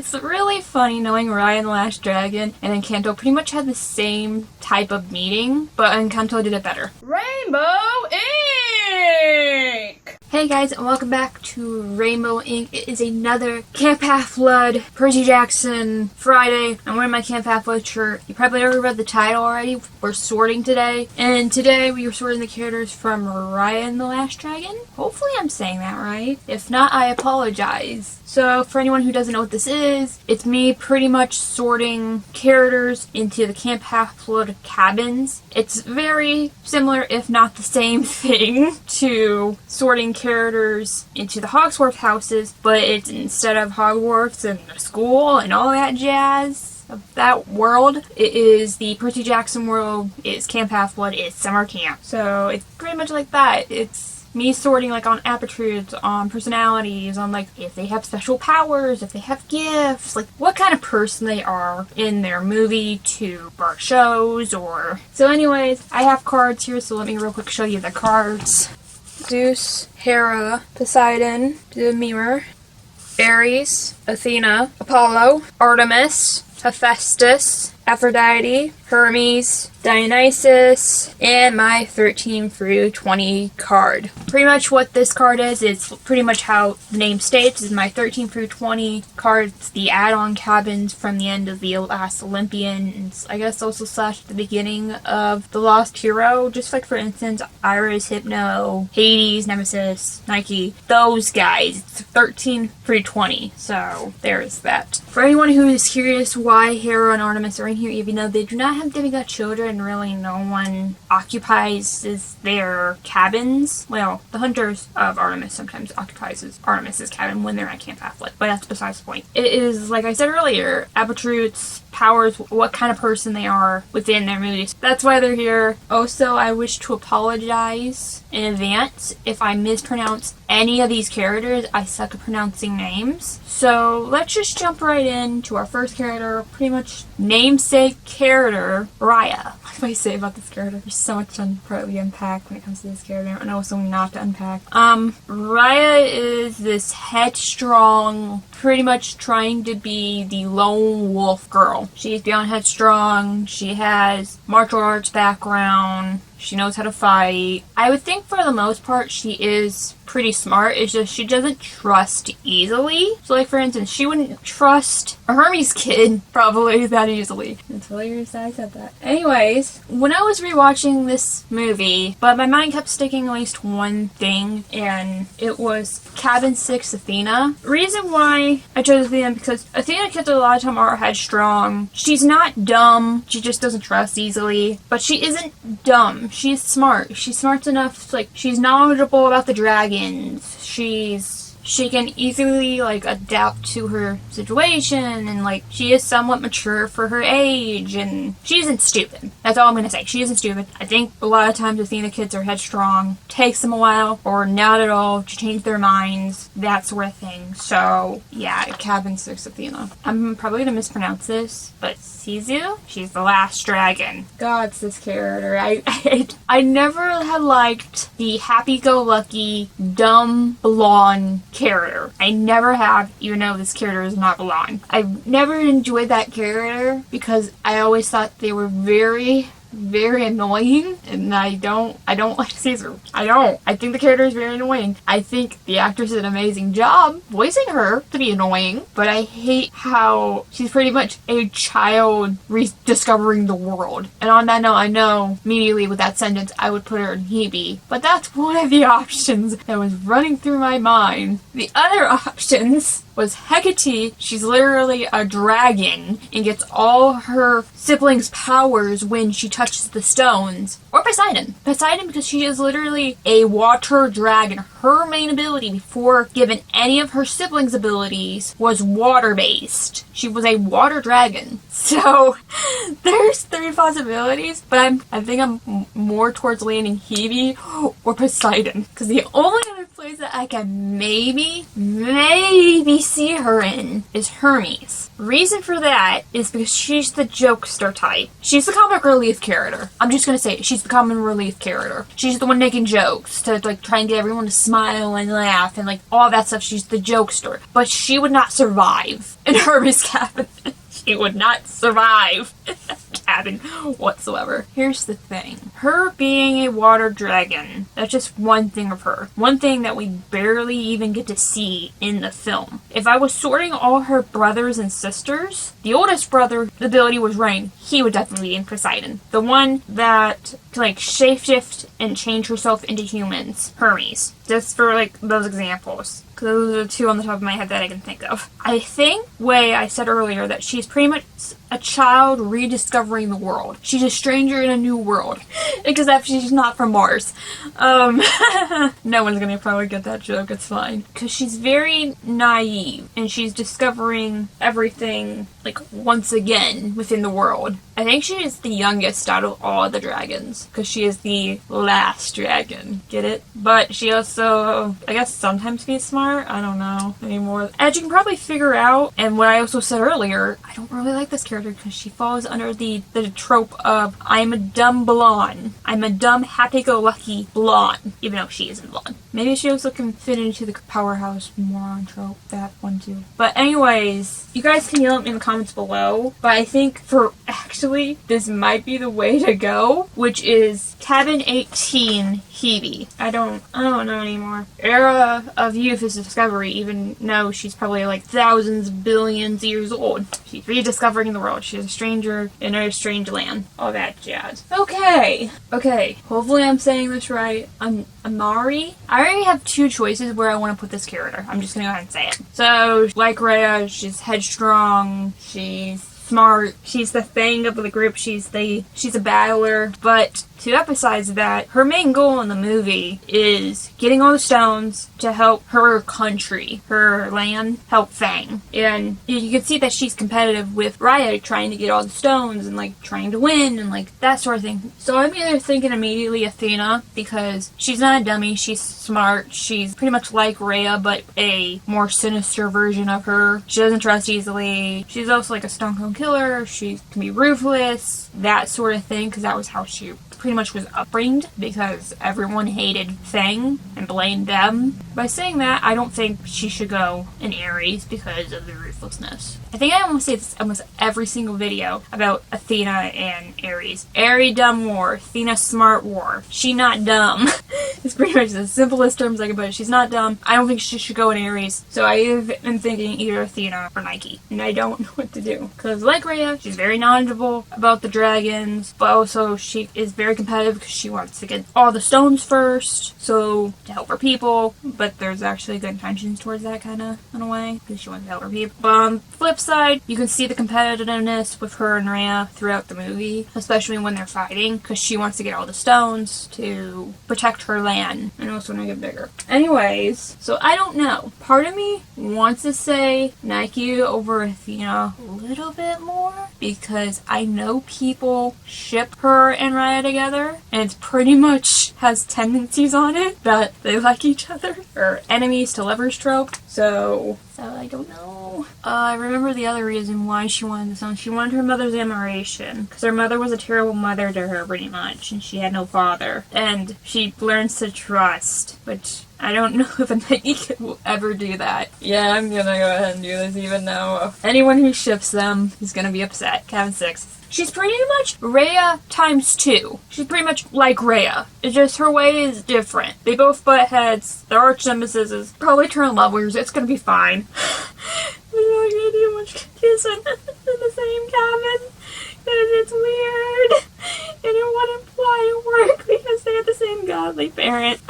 It's really funny knowing Raya and the Last Dragon and Encanto pretty much had the same type of meeting, but Encanto did it better. Rainbow Ink! Hey guys, and welcome back to Rainbow Ink. It is another Camp Half-Blood, Percy Jackson Friday. I'm wearing my Camp Half-Blood shirt. You probably already read the title already. We're sorting today. And today we are sorting the characters from Raya and the Last Dragon. Hopefully I'm saying that right. If not, I apologize. So for anyone who doesn't know what this is, it's me pretty much sorting characters into the Camp Half-Blood cabins. It's very similar, if not the same thing, to sorting characters into the Hogwarts houses, but it's instead of Hogwarts and the school and all that jazz of that world, it is the Percy Jackson world, it's Camp Half-Blood, it's summer camp. So it's pretty much like that. It's me sorting like on aptitudes, on personalities, on like if they have special powers, if they have gifts, like what kind of person they are in their movie to our shows or... So anyways, I have cards here, so let me real quick show you the cards. Zeus, Hera, Poseidon, the Mirror, Ares, Athena, Apollo, Artemis, Hephaestus, Aphrodite, Hermes, Dionysus, and my 13 through 20 card. Pretty much what this card is, it's pretty much how the name states, is my 13 through 20 cards, the add-on cabins from the end of The Last Olympian, and I guess also slash the beginning of The Lost Hero, just like for instance, Iris, Hypno, Hades, Nemesis, Nike, those guys. It's 13 through 20, so there's that. For anyone who is curious why Hera and Artemis are in here, even though they do not have demigod children, really no one occupies their cabins. Well, the Hunters of Artemis sometimes occupies Artemis's cabin when they're at Camp Half-Blood, but that's besides the point. It is, like I said earlier, attributes, powers, what kind of person they are within their movies. That's why they're here. Also, I wish to apologize in advance if I mispronounce any of these characters. I suck at pronouncing names. So let's just jump right into our first character, pretty much namesake character, Raya. What do I say about this character? There's so much to probably unpack when it comes to this character. I don't know something not to unpack. Raya is this headstrong, pretty much trying to be the lone wolf girl. She's beyond headstrong. She has martial arts background. She knows how to fight. I would think for the most part she is pretty smart. It's just she doesn't trust easily. So like for instance, she wouldn't trust a Hermes kid probably that easily. It's hilarious that I said that. Anyways, when I was rewatching this movie, but my mind kept sticking at least one thing, and it was Cabin 6 Athena. Reason why I chose Athena because Athena gets a lot of time are headstrong. She's not dumb. She just doesn't trust easily. But she isn't dumb. She's smart. She's smart enough, like, she's knowledgeable about the dragons. She can easily, like, adapt to her situation, and, like, she is somewhat mature for her age, and she isn't stupid. That's all I'm gonna say. She isn't stupid. I think a lot of times Athena kids are headstrong. Takes them a while, or not at all, to change their minds, that sort of thing. So, yeah, Cabin 6 Athena. I'm probably gonna mispronounce this, but Sisu? She's the last dragon. God, it's this character. I never have liked the happy-go-lucky, dumb, blonde character. I never have, even though this character is not blonde. I've never enjoyed that character because I always thought they were very annoying, and I don't like Caesar. I think the character is very annoying. I think the actress did an amazing job voicing her to be annoying, but I hate how she's pretty much a child rediscovering the world. And on that note, I know immediately with that sentence I would put her in Hebe, but that's one of the options that was running through my mind. The other options was Hecate. She's literally a dragon and gets all her siblings' powers when she touches the stones. Or Poseidon. Poseidon, because she is literally a water dragon. Her main ability before given any of her siblings' abilities was water-based. She was a water dragon. So there's 3 possibilities, but I think I'm more towards landing Hebe or Poseidon. Because the only other place that I can maybe see her in is Hermes. Reason for that is because she's the jokester type. She's the comic relief character. I'm just gonna say it. She's the comic relief character. She's the one making jokes to like try and get everyone to smile and laugh and like all that stuff. She's the jokester. But she would not survive in Hermes' cabin. She would not survive in that cabin whatsoever. Here's the thing. Her being a water dragon, that's just one thing of her. One thing that we barely even get to see in the film. If I was sorting all her brothers and sisters, the oldest brother, the ability was Rain. He would definitely be in Poseidon. The one that can like shapeshift and change herself into humans, Hermes. Just for like those examples. Because those are the two on the top of my head that I can think of. I think, way I said earlier, that she's pretty much a child rediscovering the world. She's a stranger in a new world. Except she's not from Mars. No one's gonna probably get that joke, it's fine. Because she's very naive, and she's discovering everything, like, once again within the world. I think she is the youngest out of all the dragons. Because she is the last dragon. Get it? But she also, I guess, sometimes be smart. I don't know anymore. As you can probably figure out, and what I also said earlier, I don't really like this character because she falls under the trope of I'm a dumb blonde. I'm a dumb happy-go-lucky blonde. Even though she isn't blonde. Maybe she also can fit into the powerhouse moron trope. That one too. But anyways, you guys can yell at me in the comments below. But I think for actually, this might be the way to go. Which is Cabin 18 Hebe. I don't know anymore. Era of youth is discovery, even though she's probably like thousands, billions years old. She's rediscovering the world. She's a stranger in a strange land. All that jazz. Okay. Hopefully I'm saying this right. Amari. I already have two choices where I want to put this character. I'm just gonna go ahead and say it. So, like Raya, she's headstrong. She's smart. She's the thing of the group. She's a battler. But to emphasize that, her main goal in the movie is getting all the stones to help her country, her land, help Fang. And you can see that she's competitive with Raya, trying to get all the stones and like trying to win and like that sort of thing. So I'm either thinking immediately Athena because she's not a dummy, she's smart, she's pretty much like Raya but a more sinister version of her. She doesn't trust easily. She's also like a stone cold killer. She can be ruthless, that sort of thing, because that was how she pretty much was upbringed because everyone hated Fang and blamed them. By saying that, I don't think she should go in Aries because of the ruthlessness. I think I almost say this almost every single video about Athena and Aries. Aries dumb war, Athena smart war. She not dumb. It's pretty much the simplest terms I can put it. She's not dumb. I don't think she should go in Aries. So I've been thinking either Athena or Nike. And I don't know what to do. Because like Raya, she's very knowledgeable about the dragons. But also she is very competitive because she wants to get all the stones first. So to help her people. But there's actually good intentions towards that kind of in a way. Because she wants to help her people. But on the flip side, you can see the competitiveness with her and Raya throughout the movie. Especially when they're fighting. Because she wants to get all the stones to protect her land. And also make it bigger. Anyways, so I don't know. Part of me wants to say Nike over Athena a little bit more. Because I know people ship her and Raya together. And it's pretty much has tendencies on it that they like each other. Or enemies to lovers trope. So I don't know. I remember the other reason why she wanted the song. She wanted her mother's admiration. Because her mother was a terrible mother to her, pretty much. And she had no father. And she learns to trust. Which I don't know if a Nike will ever do that. Yeah, I'm gonna go ahead and do this even though anyone who ships them is gonna be upset. Cabin 6. She's pretty much Raya times 2. She's pretty much like Raya. It's just her way is different. They both butt heads. Their arch nemesis is probably turn lovers. It's gonna be fine. We're not gonna do much kissing in the same cabin. Because it's weird. And it wouldn't fly at work because they have the same godly parent.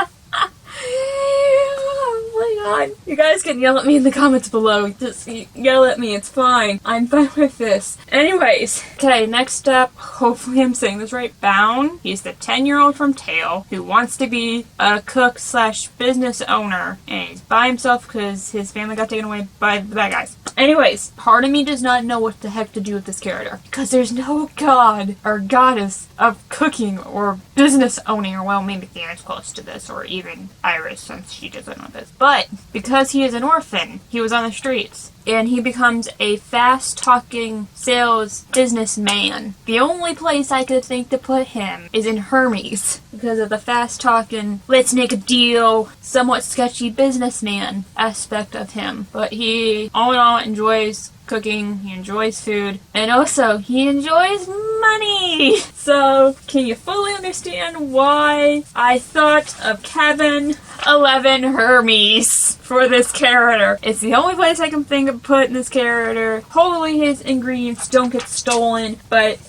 Oh my god. You You guys can yell at me in the comments below. Just yell at me, it's fine. I'm fine with this. Anyways, okay, next up, hopefully I'm saying this right, Bound. He's the 10-year-old from Tail who wants to be a cook slash business owner, and he's by himself because his family got taken away by the bad guys. Anyways, part of me does not know what the heck to do with this character because there's no god or goddess of cooking or business owning, or well, maybe Thea's close to this, or even Iris since she doesn't know this. But because he is an orphan, he was on the streets, and he becomes a fast-talking sales businessman. The only place I could think to put him is in Hermes because of the fast-talking, let's make a deal, somewhat sketchy businessman aspect of him. But he, all in all, enjoys cooking, he enjoys food, and also he enjoys money. So, can you fully understand why I thought of Kevin 11 Hermes for this character? It's the only place I can think of putting this character. Hopefully his ingredients don't get stolen,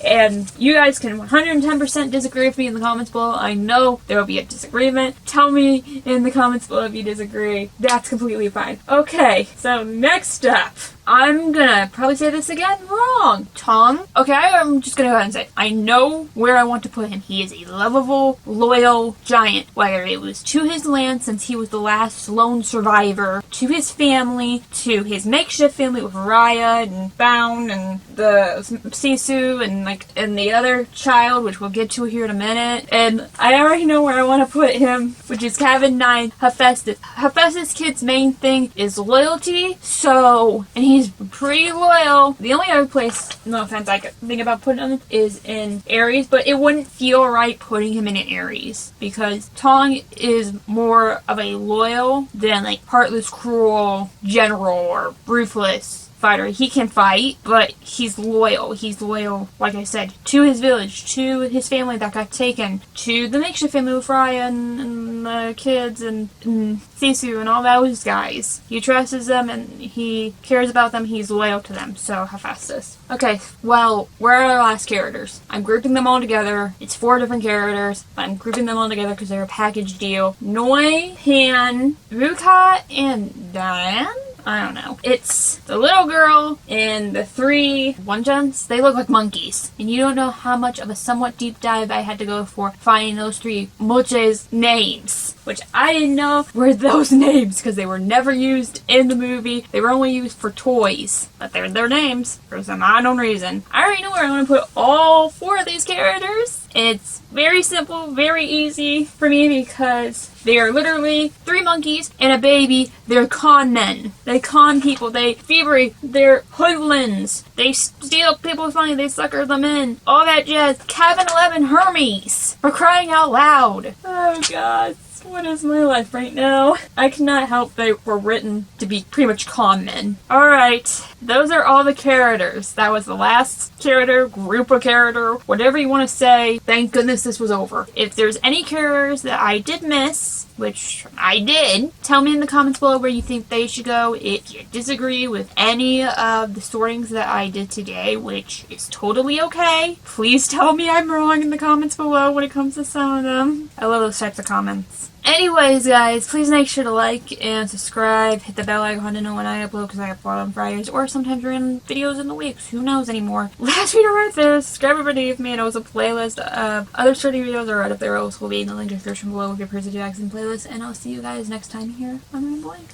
and you guys can 110% disagree with me in the comments below. I know there will be a disagreement. Tell me in the comments below if you disagree. That's completely fine. Okay, so next up, I'm gonna probably say this again wrong. Tom. Okay, I'm just gonna go ahead and say, I know where I want to put him. He is a lovable, loyal giant. Whether it was to his land, since he was the last lone survivor, to his family, to his makeshift family with Raya and Bound and the Sisu and the other child, which we'll get to here in a minute. And I already know where I want to put him, which is Cabin 9, Hephaestus. Hephaestus' kid's main thing is loyalty, and he's pretty loyal. The only other place, no offense, I could think about putting him is in Aries, but it wouldn't feel right putting him in Aries because Tong is more of a loyal than like heartless, cruel general or ruthless fighter. He can fight, but he's loyal. He's loyal, like I said, to his village, to his family that got taken, to the makeshift family with Raya and the kids and Sisu and all those guys. He trusts them and he cares about them. He's loyal to them. So Hephaestus. Okay, well, where are our last characters? I'm grouping them all together. It's 4 different characters, but I'm grouping them all together because they're a package deal. Noi, Han, Ruka, and Diane? I don't know. It's the little girl and the 3 One-Gens. They look like monkeys. And you don't know how much of a somewhat deep dive I had to go for finding those 3 Moche's names. Which I didn't know were those names because they were never used in the movie. They were only used for toys. But they're their names for some unknown reason. I already know where I'm going to put all 4 of these characters. It's very simple, very easy for me because they are literally 3 monkeys and a baby. They're con men. They con people. They thievery. They're hoodlums. They steal people's money. They sucker them in. All that jazz. Cabin 11 Hermes. For crying out loud. Oh god. What is my life right now? I cannot help they were written to be pretty much con men. Alright, those are all the characters. That was the last character, group of character, whatever you want to say. Thank goodness this was over. If there's any characters that I did miss, which I did, tell me in the comments below where you think they should go. If you disagree with any of the sortings that I did today, which is totally okay, please tell me I'm wrong in the comments below when it comes to some of them. I love those types of comments. Anyways, guys, please make sure to like and subscribe. Hit the bell icon to know when I upload because I upload on Fridays or sometimes random videos in the weeks. Who knows anymore? Last video right there. Subscribe everybody with me, and also a playlist of other study videos are right up there. Also will be in the link description below with your Percy Jackson playlist. And I'll see you guys next time here on Rainbow Ink.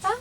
Bye!